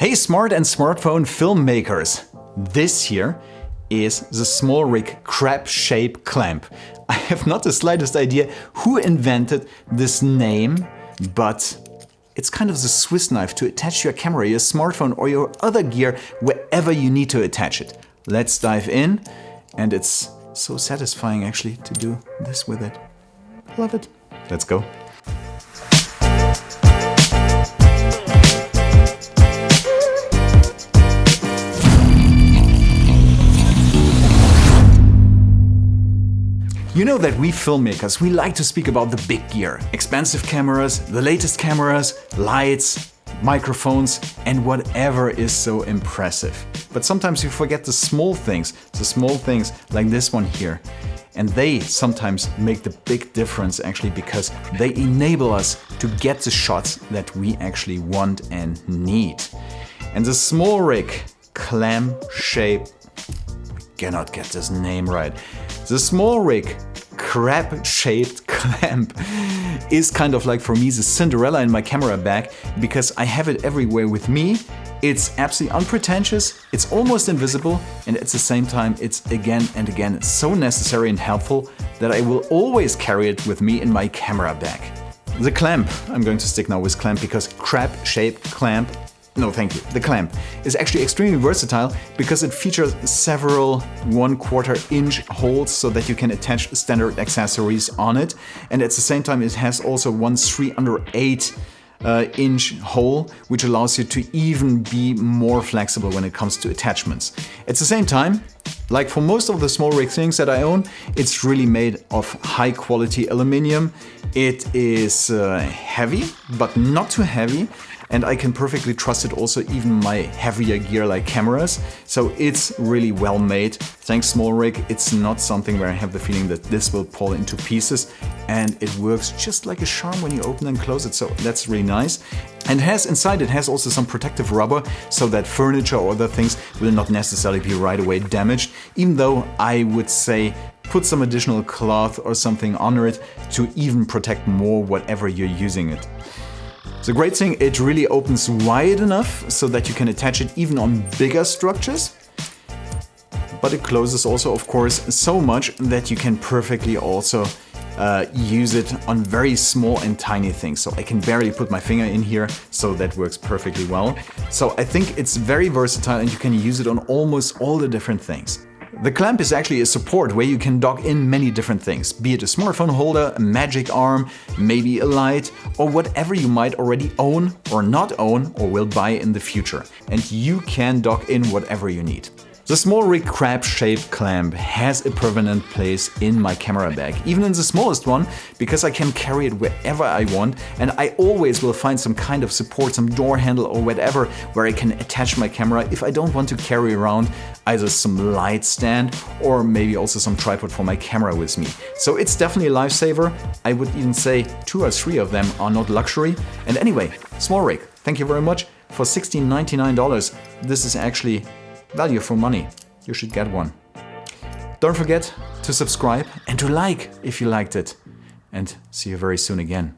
Hey smart and smartphone filmmakers! This here is the SmallRig Crab Shaped Clamp. I have not the slightest idea who invented this name, but it's kind of the Swiss knife to attach your camera, your smartphone or your other gear wherever you need to attach it. Let's dive in, and it's so satisfying actually to do this with it. Love it. Let's go. You know that we filmmakers, we like to speak about the big gear, expensive cameras, the latest cameras, lights, microphones, and whatever is so impressive. But sometimes you forget the small things like this one here. And they sometimes make the big difference actually, because they enable us to get the shots that we actually want and need. And the SmallRig Clamp Shaped, cannot get this name right. The SmallRig Crab Shaped Clamp is kind of like, for me, the Cinderella in my camera bag, because I have it everywhere with me. It's absolutely unpretentious, it's almost invisible, and at the same time it's again and again so necessary and helpful that I will always carry it with me in my camera bag. The clamp, I'm going to stick now with clamp because crab shaped clamp, no thank you, the clamp is actually extremely versatile because it features several 1/4 inch holes so that you can attach standard accessories on it, and at the same time it has also one 3/8 inch hole, which allows you to even be more flexible when it comes to attachments. At the same time, like for most of the SmallRig things that I own, it's really made of high quality aluminum. It is heavy, but not too heavy. And I can perfectly trust it also even my heavier gear like cameras. So it's really well made. Thanks SmallRig, it's not something where I have the feeling that this will fall into pieces, and it works just like a charm when you open and close it. So that's really nice. And inside it has also some protective rubber so that furniture or other things will not necessarily be right away damaged, even though I would say put some additional cloth or something under it to even protect more whatever you're using it. The great thing, it really opens wide enough so that you can attach it even on bigger structures. But it closes also, of course, so much that you can perfectly also use it on very small and tiny things. So I can barely put my finger in here, so that works perfectly well. So I think it's very versatile and you can use it on almost all the different things. The clamp is actually a support where you can dock in many different things, be it a smartphone holder, a magic arm, maybe a light, or whatever you might already own or not own or will buy in the future. And you can dock in whatever you need. The SmallRig Crab Shaped Clamp has a permanent place in my camera bag, even in the smallest one, because I can carry it wherever I want, and I always will find some kind of support, some door handle or whatever, where I can attach my camera if I don't want to carry around either some light stand or maybe also some tripod for my camera with me. So it's definitely a lifesaver. I would even say 2 or 3 of them are not luxury. And anyway, SmallRig, thank you very much for $16.99. This is actually value for money. You should get one. Don't forget to subscribe and to like if you liked it. And see you very soon again.